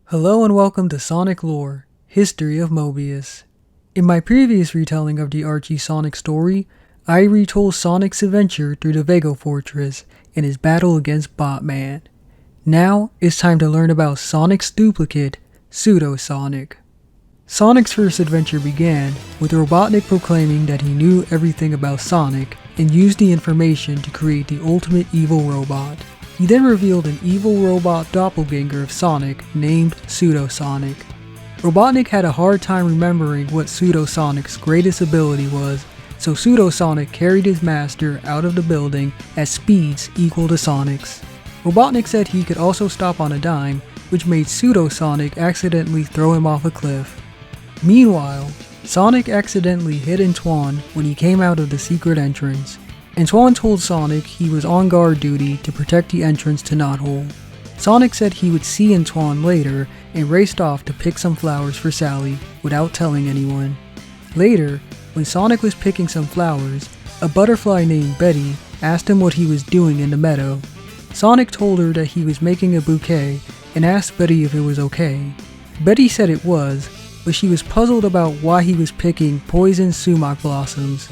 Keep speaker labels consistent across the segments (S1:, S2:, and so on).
S1: Hello and welcome to Sonic Lore, History of Mobius. In my previous retelling of the Archie Sonic story, I retold Sonic's adventure through the Vega Fortress and his battle against Botman. Now, it's time to learn about Sonic's duplicate, Pseudo-Sonic. Sonic's first adventure began with Robotnik proclaiming that he knew everything about Sonic and used the information to create the ultimate evil robot. He then revealed an evil robot doppelganger of Sonic named Pseudo-Sonic. Robotnik had a hard time remembering what Pseudo-Sonic's greatest ability was, so Pseudo-Sonic carried his master out of the building at speeds equal to Sonic's. Robotnik said he could also stop on a dime, which made Pseudo-Sonic accidentally throw him off a cliff. Meanwhile, Sonic accidentally hit Antoine when he came out of the secret entrance. Antoine told Sonic he was on guard duty to protect the entrance to Knothole. Sonic said he would see Antoine later and raced off to pick some flowers for Sally without telling anyone. Later, when Sonic was picking some flowers, a butterfly named Betty asked him what he was doing in the meadow. Sonic told her that he was making a bouquet and asked Betty if it was okay. Betty said it was, but she was puzzled about why he was picking poison sumac blossoms.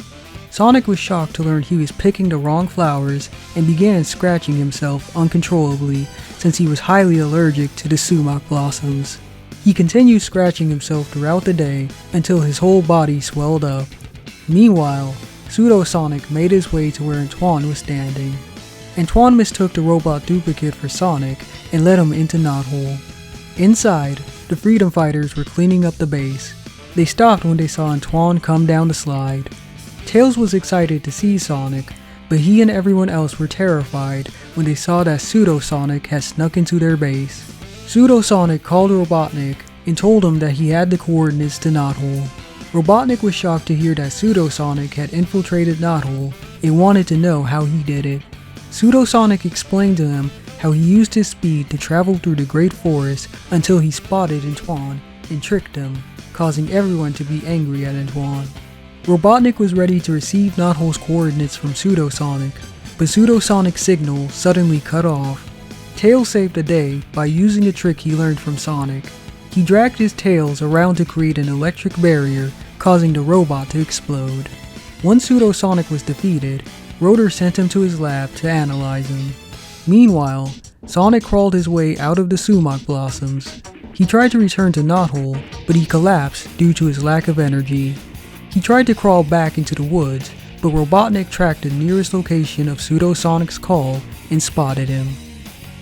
S1: Sonic was shocked to learn he was picking the wrong flowers and began scratching himself uncontrollably since he was highly allergic to the sumac blossoms. He continued scratching himself throughout the day until his whole body swelled up. Meanwhile, Pseudo-Sonic made his way to where Antoine was standing. Antoine mistook the robot duplicate for Sonic and led him into Knothole. Inside, the Freedom Fighters were cleaning up the base. They stopped when they saw Antoine come down the slide. Tails was excited to see Sonic, but he and everyone else were terrified when they saw that Pseudo-Sonic had snuck into their base. Pseudo-Sonic called Robotnik and told him that he had the coordinates to Knothole. Robotnik was shocked to hear that Pseudo-Sonic had infiltrated Knothole and wanted to know how he did it. Pseudo-Sonic explained to him how he used his speed to travel through the Great Forest until he spotted Antoine and tricked him, causing everyone to be angry at Antoine. Robotnik was ready to receive Knothole's coordinates from Pseudo-Sonic, but Pseudo-Sonic's signal suddenly cut off. Tails saved the day by using a trick he learned from Sonic. He dragged his tails around to create an electric barrier, causing the robot to explode. Once Pseudo-Sonic was defeated, Rotor sent him to his lab to analyze him. Meanwhile, Sonic crawled his way out of the sumac blossoms. He tried to return to Knothole, but he collapsed due to his lack of energy. He tried to crawl back into the woods, but Robotnik tracked the nearest location of Pseudo-Sonic's call and spotted him.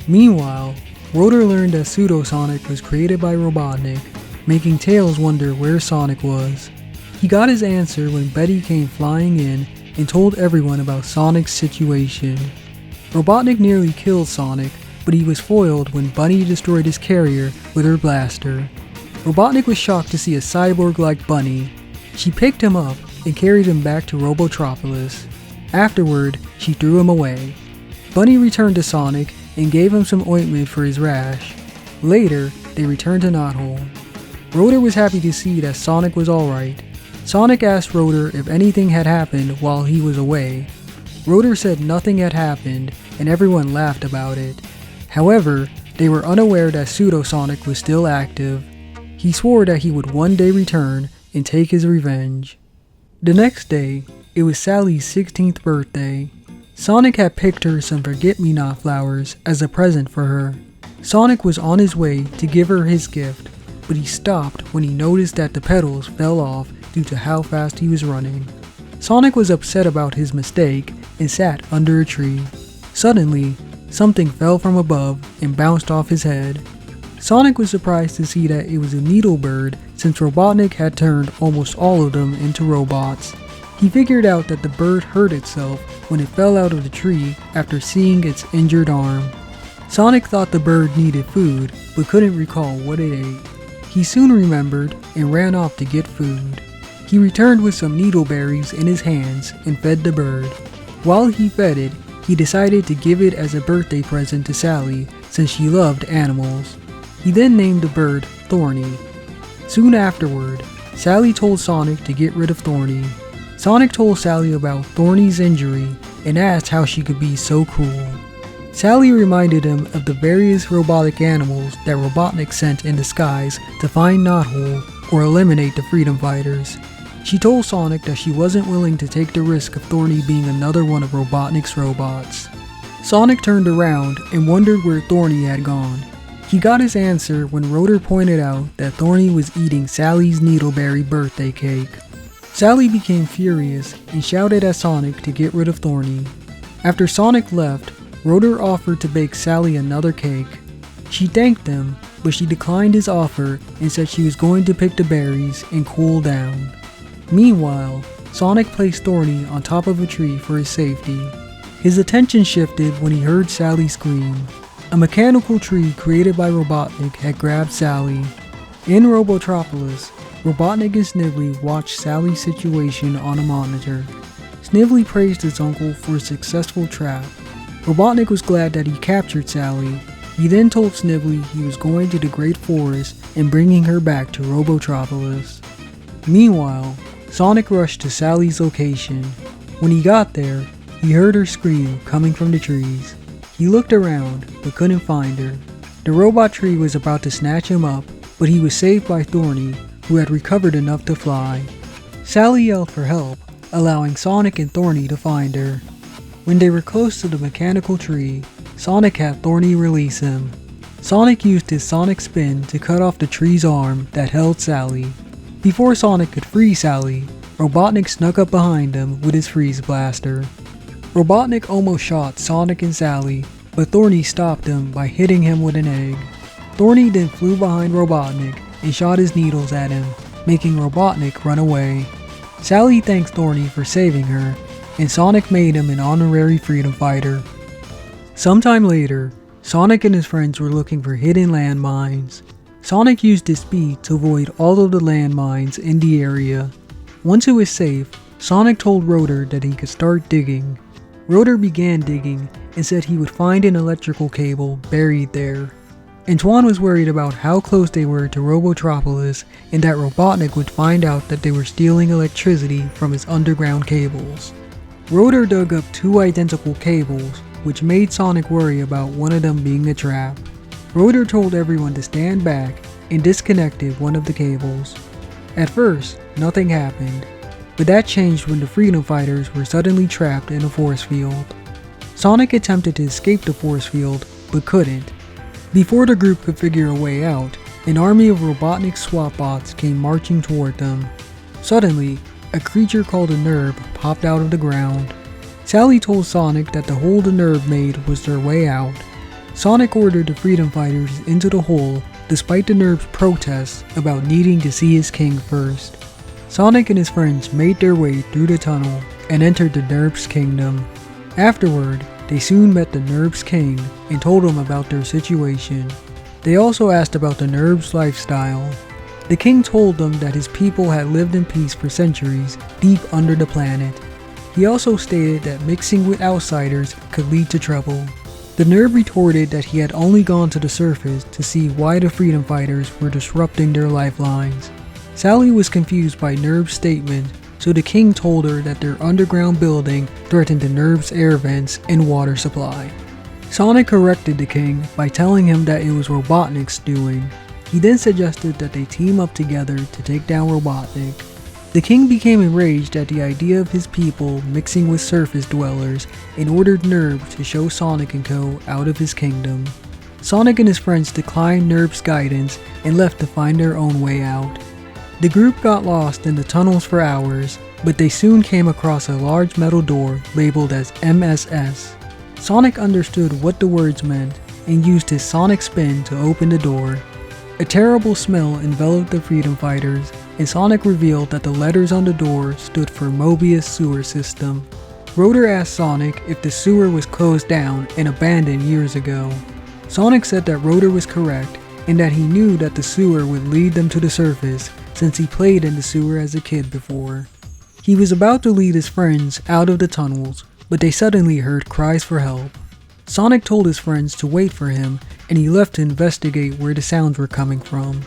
S1: Meanwhile, Rotor learned that Pseudo-Sonic was created by Robotnik, making Tails wonder where Sonic was. He got his answer when Betty came flying in and told everyone about Sonic's situation. Robotnik nearly killed Sonic, but he was foiled when Bunny destroyed his carrier with her blaster. Robotnik was shocked to see a cyborg-like Bunny. She picked him up and carried him back to Robotropolis. Afterward, she threw him away. Bunny returned to Sonic and gave him some ointment for his rash. Later, they returned to Knothole. Rotor was happy to see that Sonic was alright. Sonic asked Rotor if anything had happened while he was away. Rotor said nothing had happened and everyone laughed about it. However, they were unaware that Pseudo-Sonic was still active. He swore that he would one day return and take his revenge. The next day, it was Sally's 16th birthday. Sonic had picked her some forget-me-not flowers as a present for her. Sonic was on his way to give her his gift, but he stopped when he noticed that the petals fell off due to how fast he was running. Sonic was upset about his mistake and sat under a tree. Suddenly, something fell from above and bounced off his head. Sonic was surprised to see that it was a needle bird since Robotnik had turned almost all of them into robots. He figured out that the bird hurt itself when it fell out of the tree after seeing its injured arm. Sonic thought the bird needed food, but couldn't recall what it ate. He soon remembered and ran off to get food. He returned with some needleberries in his hands and fed the bird. While he fed it, he decided to give it as a birthday present to Sally since she loved animals. He then named the bird Thorny. Soon afterward, Sally told Sonic to get rid of Thorny. Sonic told Sally about Thorny's injury and asked how she could be so cruel. Sally reminded him of the various robotic animals that Robotnik sent in disguise to find Knothole or eliminate the freedom fighters. She told Sonic that she wasn't willing to take the risk of Thorny being another one of Robotnik's robots. Sonic turned around and wondered where Thorny had gone. He got his answer when Rotor pointed out that Thorny was eating Sally's needleberry birthday cake. Sally became furious and shouted at Sonic to get rid of Thorny. After Sonic left, Rotor offered to bake Sally another cake. She thanked him, but she declined his offer and said she was going to pick the berries and cool down. Meanwhile, Sonic placed Thorny on top of a tree for his safety. His attention shifted when he heard Sally scream. A mechanical tree created by Robotnik had grabbed Sally. In Robotropolis, Robotnik and Snively watched Sally's situation on a monitor. Snively praised his uncle for a successful trap. Robotnik was glad that he captured Sally. He then told Snively he was going to the Great Forest and bringing her back to Robotropolis. Meanwhile, Sonic rushed to Sally's location. When he got there, he heard her scream coming from the trees. He looked around, but couldn't find her. The robot tree was about to snatch him up, but he was saved by Thorny, who had recovered enough to fly. Sally yelled for help, allowing Sonic and Thorny to find her. When they were close to the mechanical tree, Sonic had Thorny release him. Sonic used his Sonic Spin to cut off the tree's arm that held Sally. Before Sonic could free Sally, Robotnik snuck up behind him with his freeze blaster. Robotnik almost shot Sonic and Sally, but Thorny stopped him by hitting him with an egg. Thorny then flew behind Robotnik and shot his needles at him, making Robotnik run away. Sally thanked Thorny for saving her, and Sonic made him an honorary freedom fighter. Sometime later, Sonic and his friends were looking for hidden landmines. Sonic used his speed to avoid all of the landmines in the area. Once it was safe, Sonic told Rotor that he could start digging. Rotor began digging and said he would find an electrical cable buried there. Antoine was worried about how close they were to Robotropolis and that Robotnik would find out that they were stealing electricity from his underground cables. Rotor dug up two identical cables, which made Sonic worry about one of them being a trap. Rotor told everyone to stand back and disconnected one of the cables. At first, nothing happened, but that changed when the freedom fighters were suddenly trapped in a force field. Sonic attempted to escape the force field, but couldn't. Before the group could figure a way out, an army of Robotnik SWAT bots came marching toward them. Suddenly, a creature called a Nerb popped out of the ground. Sally told Sonic that the hole the Nerb made was their way out. Sonic ordered the freedom fighters into the hole despite the Nerb's protests about needing to see his king first. Sonic and his friends made their way through the tunnel and entered the Nerb's kingdom. Afterward, they soon met the Nerb's king and told him about their situation. They also asked about the Nerb's lifestyle. The king told them that his people had lived in peace for centuries deep under the planet. He also stated that mixing with outsiders could lead to trouble. The Nerb retorted that he had only gone to the surface to see why the freedom fighters were disrupting their lifelines. Sally was confused by Nerb's statement, so the king told her that their underground building threatened the Nerb's air vents and water supply. Sonic corrected the king by telling him that it was Robotnik's doing. He then suggested that they team up together to take down Robotnik. The king became enraged at the idea of his people mixing with surface dwellers and ordered Nerb to show Sonic & Co. out of his kingdom. Sonic and his friends declined Nerb's guidance and left to find their own way out. The group got lost in the tunnels for hours, but they soon came across a large metal door labeled as MSS. Sonic understood what the words meant and used his Sonic Spin to open the door. A terrible smell enveloped the freedom fighters, and Sonic revealed that the letters on the door stood for Mobius sewer system. Rotor asked Sonic if the sewer was closed down and abandoned years ago. Sonic said that Rotor was correct and that he knew that the sewer would lead them to the surface since he played in the sewer as a kid before. He was about to lead his friends out of the tunnels, but they suddenly heard cries for help. Sonic told his friends to wait for him and he left to investigate where the sounds were coming from.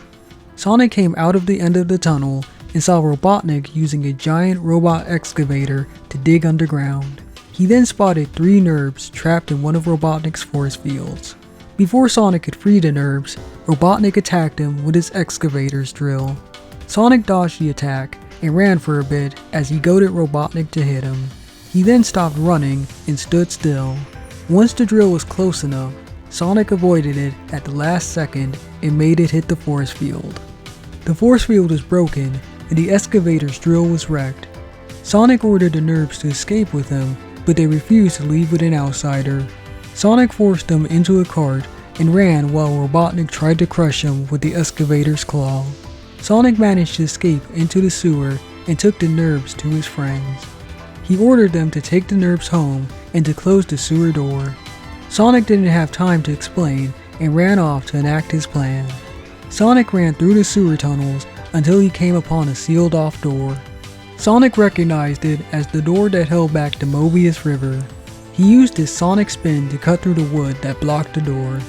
S1: Sonic came out of the end of the tunnel and saw Robotnik using a giant robot excavator to dig underground. He then spotted 3 NURBS trapped in one of Robotnik's force fields. Before Sonic could free the NURBS, Robotnik attacked him with his excavator's drill. Sonic dodged the attack and ran for a bit as he goaded Robotnik to hit him. He then stopped running and stood still. Once the drill was close enough, Sonic avoided it at the last second and made it hit the force field. The force field was broken and the excavator's drill was wrecked. Sonic ordered the NURBS to escape with him, but they refused to leave with an outsider. Sonic forced them into a cart and ran while Robotnik tried to crush him with the excavator's claw. Sonic managed to escape into the sewer and took the NURBS to his friends. He ordered them to take the NURBS home and to close the sewer door. Sonic didn't have time to explain and ran off to enact his plan. Sonic ran through the sewer tunnels until he came upon a sealed off door. Sonic recognized it as the door that held back the Mobius River. He used his sonic spin to cut through the wood that blocked the door.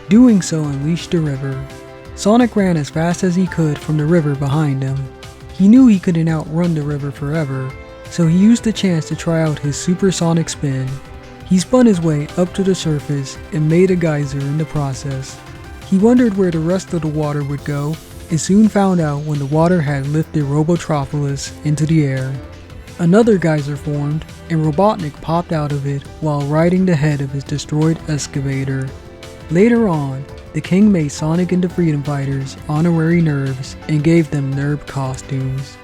S1: Doing so unleashed the river. Sonic ran as fast as he could from the river behind him. He knew he couldn't outrun the river forever, so he used the chance to try out his supersonic spin. He spun his way up to the surface and made a geyser in the process. He wondered where the rest of the water would go and soon found out when the water had lifted Robotropolis into the air. Another geyser formed and Robotnik popped out of it while riding the head of his destroyed excavator. Later on, the king made Sonic and the Freedom Fighters honorary NURBS and gave them NURB costumes.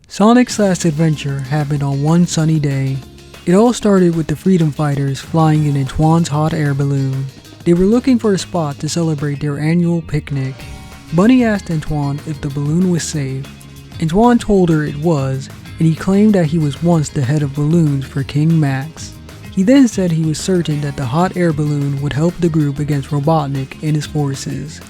S1: Sonic's last adventure happened on one sunny day. It all started with the Freedom Fighters flying in Antoine's hot air balloon. They were looking for a spot to celebrate their annual picnic. Bunny asked Antoine if the balloon was safe. Antoine told her it was, and he claimed that he was once the head of balloons for King Max. He then said he was certain that the hot air balloon would help the group against Robotnik and his forces.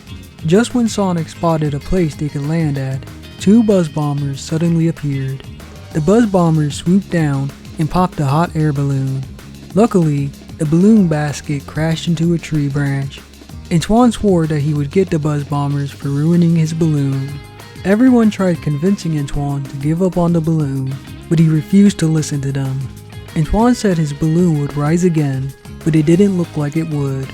S1: Just when Sonic spotted a place they could land at, 2 buzz bombers suddenly appeared. The buzz bombers swooped down and popped the hot air balloon. Luckily, the balloon basket crashed into a tree branch. Antoine swore that he would get the buzz bombers for ruining his balloon. Everyone tried convincing Antoine to give up on the balloon, but he refused to listen to them. Antoine said his balloon would rise again, but it didn't look like it would.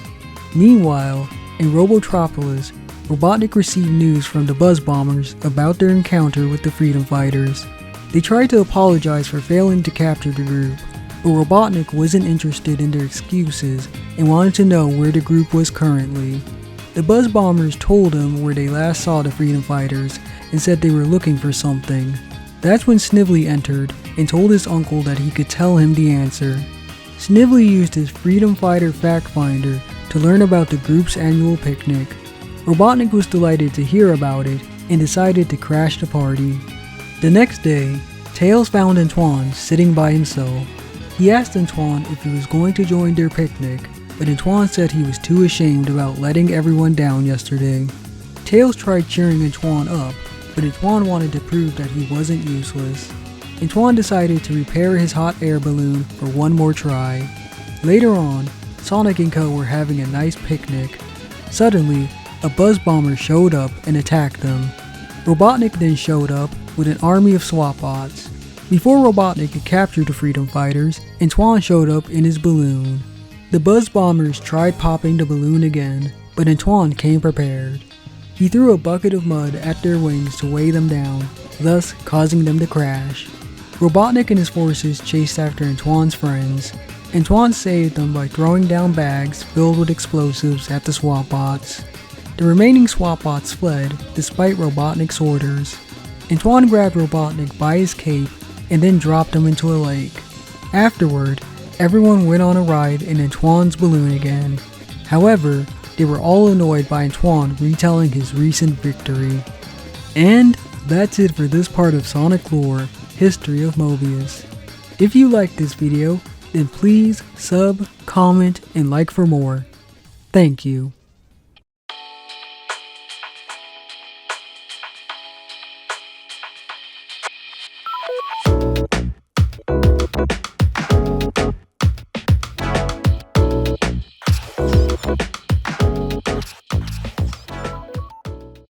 S1: Meanwhile, in Robotropolis, Robotnik received news from the buzz bombers about their encounter with the Freedom Fighters. They tried to apologize for failing to capture the group, but Robotnik wasn't interested in their excuses and wanted to know where the group was currently. The buzz bombers told him where they last saw the Freedom Fighters and said they were looking for something. That's when Snively entered and told his uncle that he could tell him the answer. Snively used his Freedom Fighter fact finder to learn about the group's annual picnic. Robotnik was delighted to hear about it and decided to crash the party. The next day, Tails found Antoine sitting by himself. He asked Antoine if he was going to join their picnic, but Antoine said he was too ashamed about letting everyone down yesterday. Tails tried cheering Antoine up, but Antoine wanted to prove that he wasn't useless. Antoine decided to repair his hot air balloon for one more try. Later on, Sonic and Co were having a nice picnic. Suddenly, a buzz bomber showed up and attacked them. Robotnik then showed up with an army of SWAT bots. Before Robotnik could capture the Freedom Fighters, Antoine showed up in his balloon. The buzz bombers tried popping the balloon again, but Antoine came prepared. He threw a bucket of mud at their wings to weigh them down, thus causing them to crash. Robotnik and his forces chased after Antoine's friends. Antoine saved them by throwing down bags filled with explosives at the SWAT bots. The remaining SWAT bots fled despite Robotnik's orders. Antoine grabbed Robotnik by his cape and then dropped him into a lake. Afterward, everyone went on a ride in Antoine's balloon again. However, they were all annoyed by Antoine retelling his recent victory. And that's it for this part of Sonic Lore, History of Mobius. If you liked this video, then please sub, comment, and like for more. Thank you.